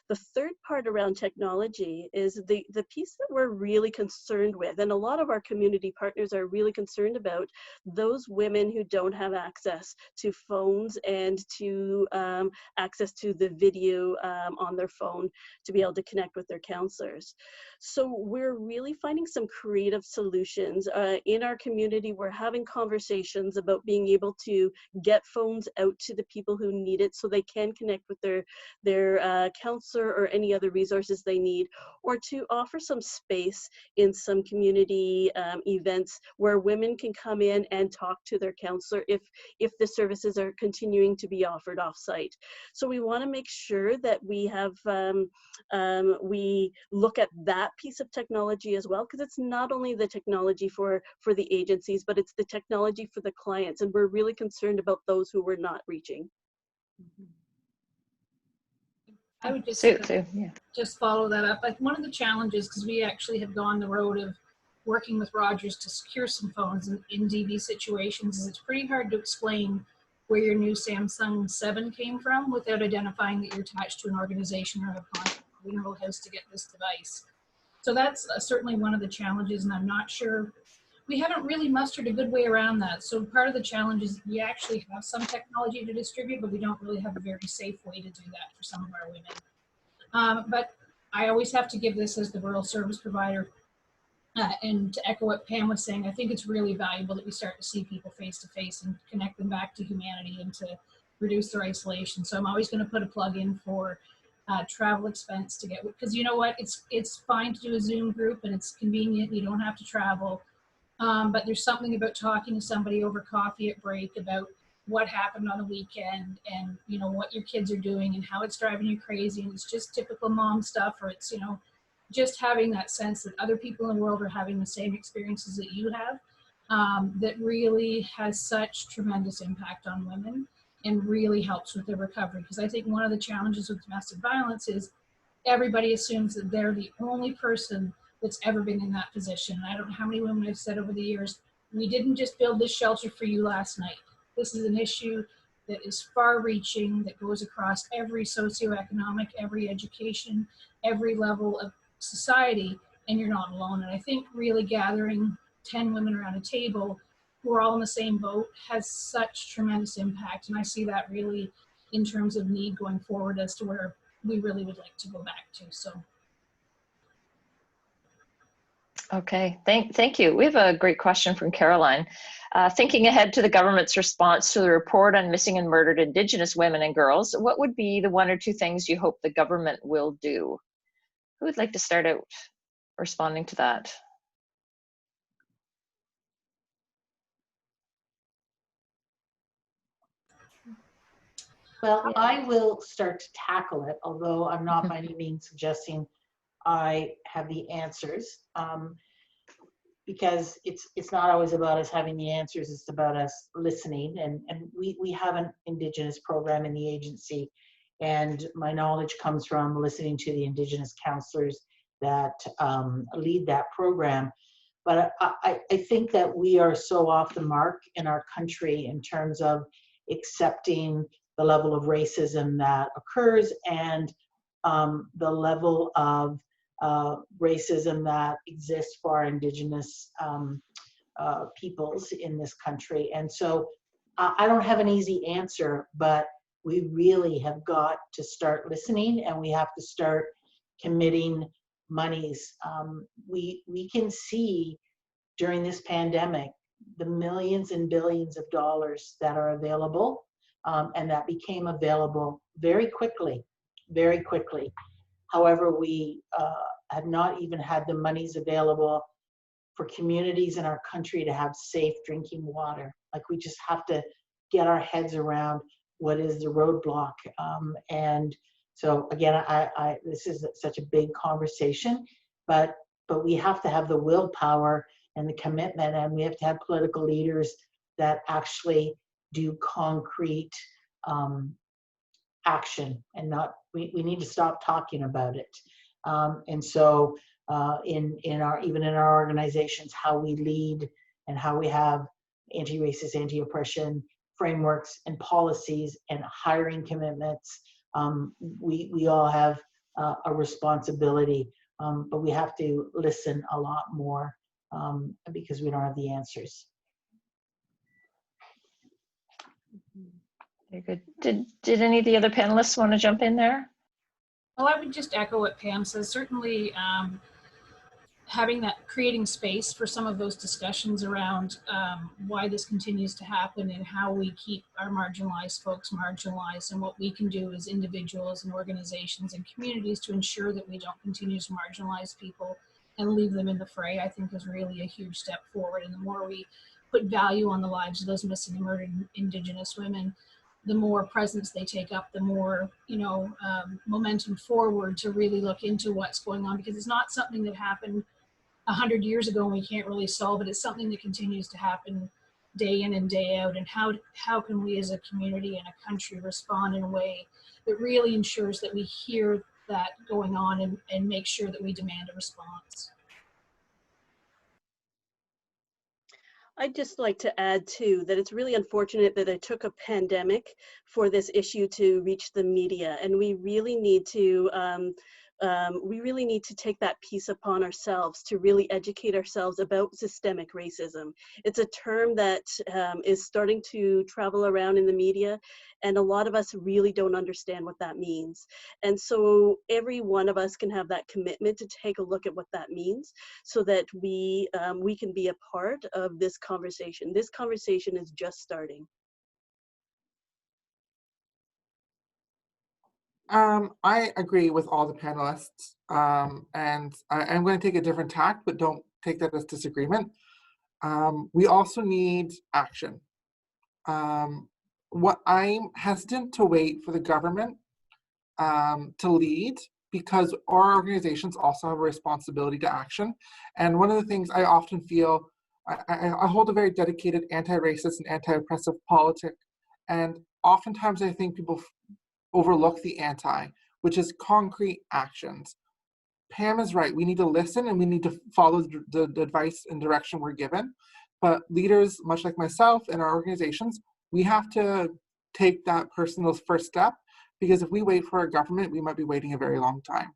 The third part around technology is the piece that we're really concerned with, and a lot of our community partners are really concerned about, those women who don't have access to phones and to access to the video on their phone to be able to connect with their counselors. So we're really finding some creative solutions. In our community, we're having conversations about being able to get phones out to the people who need it so they can connect with their counselor or any other resources they need, or to offer some space in some community events where women can come in and talk to their counselor if the services are continuing to be offered off-site. So we want to make sure that we have we look at that piece of technology as well, because it's not only the technology for the agencies, but it's the technology for the clients, and we're really concerned about those who we're not reaching. I would just Yeah. just follow that up. Like, one of the challenges, because we actually have gone the road of working with Rogers to secure some phones in DV situations, is it's pretty hard to explain where your new Samsung 7 came from without identifying that you're attached to an organization or have contact with Mineral House to get this device. So that's certainly one of the challenges, and I'm not sure, we haven't really mustered a good way around that. So part of the challenge is we actually have some technology to distribute, but we don't really have a very safe way to do that for some of our women. But I always have to give this as the rural service provider. And to echo what Pam was saying, I think it's really valuable that we start to see people face to face and connect them back to humanity and to reduce their isolation. So I'm always going to put a plug in for travel expense to get, because you know what, it's fine to do a Zoom group and it's convenient, you don't have to travel. But there's something about talking to somebody over coffee at break about what happened on the weekend and, you know, what your kids are doing and how it's driving you crazy. And it's just typical mom stuff, or it's, you know, just having that sense that other people in the world are having the same experiences that you have, that really has such tremendous impact on women and really helps with their recovery. Because I think one of the challenges with domestic violence is everybody assumes that they're the only person that's ever been in that position. And I don't know how many women I've said over the years, we didn't just build this shelter for you last night. This is an issue that is far-reaching, that goes across every socioeconomic, every education, every level of society, and you're not alone. And I think really gathering 10 women around a table who are all in the same boat has such tremendous impact. And I see that really in terms of need going forward as to where we really would like to go back to. So. Okay, thank you. We have a great question from Caroline. Thinking ahead to the government's response to the report on missing and murdered Indigenous women and girls, what would be the one or two things you hope the government will do? Who would like to start out responding to that? Well, I will start to tackle it, although I'm not by any means suggesting I have the answers, because it's not always about us having the answers, it's about us listening. And we have an Indigenous program in the agency, and my knowledge comes from listening to the Indigenous counselors that lead that program. But I think that we are so off the mark in our country in terms of accepting the level of racism that occurs and the level of racism that exists for our Indigenous peoples in this country. And so I don't have an easy answer, but we really have got to start listening, and we have to start committing monies. We can see during this pandemic the millions and billions of dollars that are available, and that became available very quickly, very quickly. However, we have not even had the monies available for communities in our country to have safe drinking water. Like, we just have to get our heads around what is the roadblock. And so again, this is such a big conversation, but we have to have the willpower and the commitment, and we have to have political leaders that actually do concrete action, and not, we need to stop talking about it. And so in our organizations, how we lead and how we have anti-racist, anti-oppression frameworks and policies and hiring commitments, we all have a responsibility, but we have to listen a lot more because we don't have the answers. Very good. Did any of the other panelists want to jump in there? Well, I would just echo what Pam says. Certainly, creating space for some of those discussions around why this continues to happen and how we keep our marginalized folks marginalized, and what we can do as individuals and organizations and communities to ensure that we don't continue to marginalize people and leave them in the fray, I think is really a huge step forward. And the more we put value on the lives of those missing and murdered Indigenous women, the more presence they take up, the more, momentum forward to really look into what's going on, because it's not something that happened 100 years ago and we can't really solve it. It's something that continues to happen day in and day out. And how can we as a community and a country respond in a way that really ensures that we hear that going on and make sure that we demand a response? I'd just like to add too that it's really unfortunate that it took a pandemic for this issue to reach the media, and we really need to take that piece upon ourselves to really educate ourselves about systemic racism. It's a term that is starting to travel around in the media, and a lot of us really don't understand what that means. And so every one of us can have that commitment to take a look at what that means, so that we can be a part of this conversation. This conversation is just starting. I agree with all the panelists, and I'm going to take a different tack, but don't take that as disagreement. We also need action. What I'm hesitant to wait for the government to lead, because our organizations also have a responsibility to action. And one of the things I often feel, I hold a very dedicated anti-racist and anti-oppressive politic, and oftentimes I think people overlook the anti, which is concrete actions. Pam is right. We need to listen and we need to follow the advice and direction we're given. But leaders, much like myself and our organizations, we have to take that personal first step, because if we wait for our government, we might be waiting a very long time.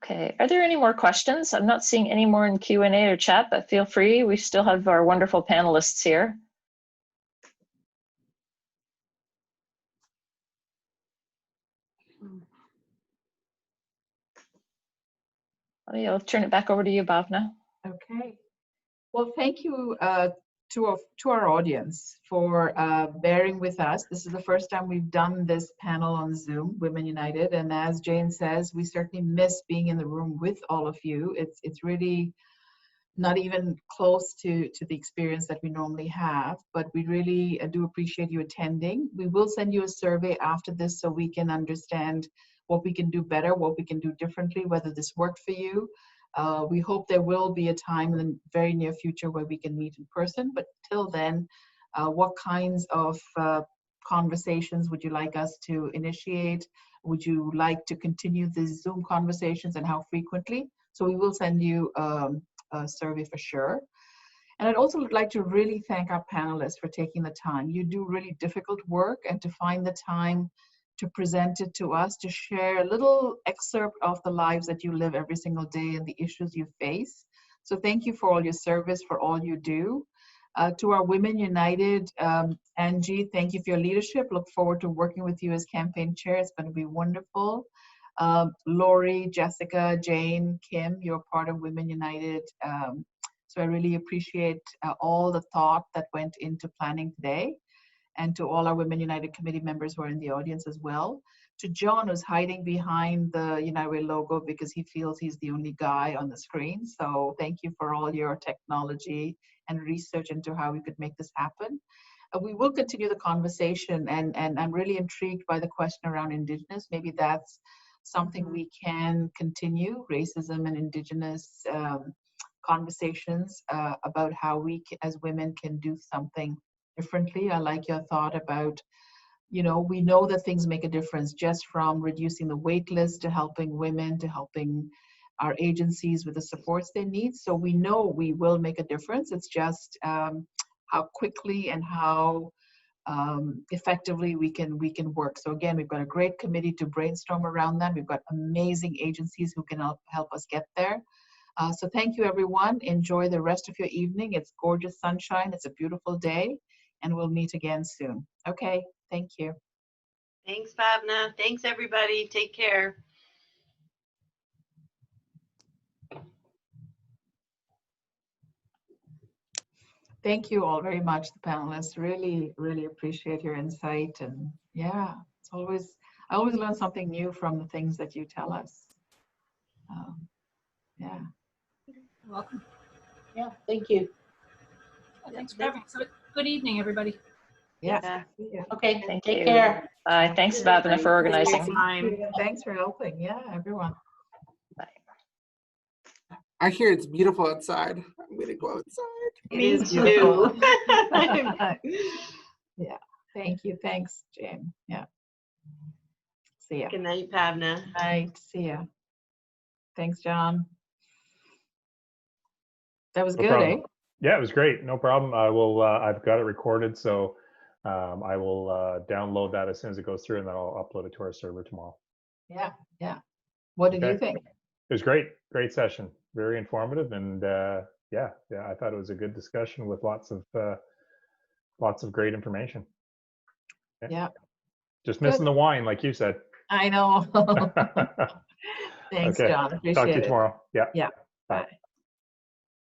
Okay, are there any more questions? I'm not seeing any more in Q&A or chat, but feel free. We still have our wonderful panelists here. I'll turn it back over to you, Bhavna. Okay. Well, thank you to our audience for bearing with us. This is the first time we've done this panel on Zoom, Women United. And as Jane says, we certainly miss being in the room with all of you. It's really not even close to the experience that we normally have, but we really do appreciate you attending. We will send you a survey after this so we can understand what we can do better, what we can do differently, whether this worked for you. We hope there will be a time in the very near future where we can meet in person, but till then, what kinds of conversations would you like us to initiate? Would you like to continue the Zoom conversations, and how frequently? So we will send you a survey for sure. And I'd also like to really thank our panelists for taking the time. You do really difficult work, and to find the time to present it to us, to share a little excerpt of the lives that you live every single day and the issues you face. So thank you for all your service, for all you do. To our Women United, Angie, thank you for your leadership. Look forward to working with you as campaign chair. It's going to be wonderful. Lori, Jessica, Jane, Kim, you're part of Women United. So I really appreciate all the thought that went into planning today. And to all our Women United committee members who are in the audience as well. To John, who's hiding behind the United Way logo because he feels he's the only guy on the screen. So thank you for all your technology and research into how we could make this happen. We will continue the conversation, and I'm really intrigued by the question around Indigenous. Maybe that's something we can continue, racism and Indigenous conversations about how we as women can do something differently. I like your thought about, we know that things make a difference, just from reducing the wait list to helping women, to helping our agencies with the supports they need. So we know we will make a difference. It's just how quickly and how effectively we can work. So again, we've got a great committee to brainstorm around that. We've got amazing agencies who can help us get there. So thank you, everyone. Enjoy the rest of your evening. It's gorgeous sunshine. It's a beautiful day, and we'll meet again soon. Okay, thank you. Thanks, Pavna. Thanks, everybody. Take care. Thank you all very much, the panelists. Really, really appreciate your insight. And yeah, I always learn something new from the things that you tell us. Yeah. You're welcome. Yeah, thank you. Yeah, thanks for having us. So, good evening, everybody. Yeah. Okay, Thank take you. care. Bye. Thanks, Bhavna, for organizing. Thanks for helping. Yeah, everyone. Bye. I hear it's beautiful outside. I'm gonna go outside. Me is too. beautiful. Yeah. Thank you. Thanks, Jane. Yeah. See ya. Good night, Pavna. Night. See ya. Thanks, John. That was No good, problem. eh? Yeah, it was great. No problem. I will. I've got it recorded, so I will download that as soon as it goes through, and then I'll upload it to our server tomorrow. Yeah. Yeah. What did you think? It was great. Great session. Very informative, and yeah, I thought it was a good discussion with lots of great information. Yeah. Just missing the wine, like you said. I know. Thanks, Okay. John. Appreciate it. Talk to you tomorrow. Yeah. Yeah. Bye. Bye.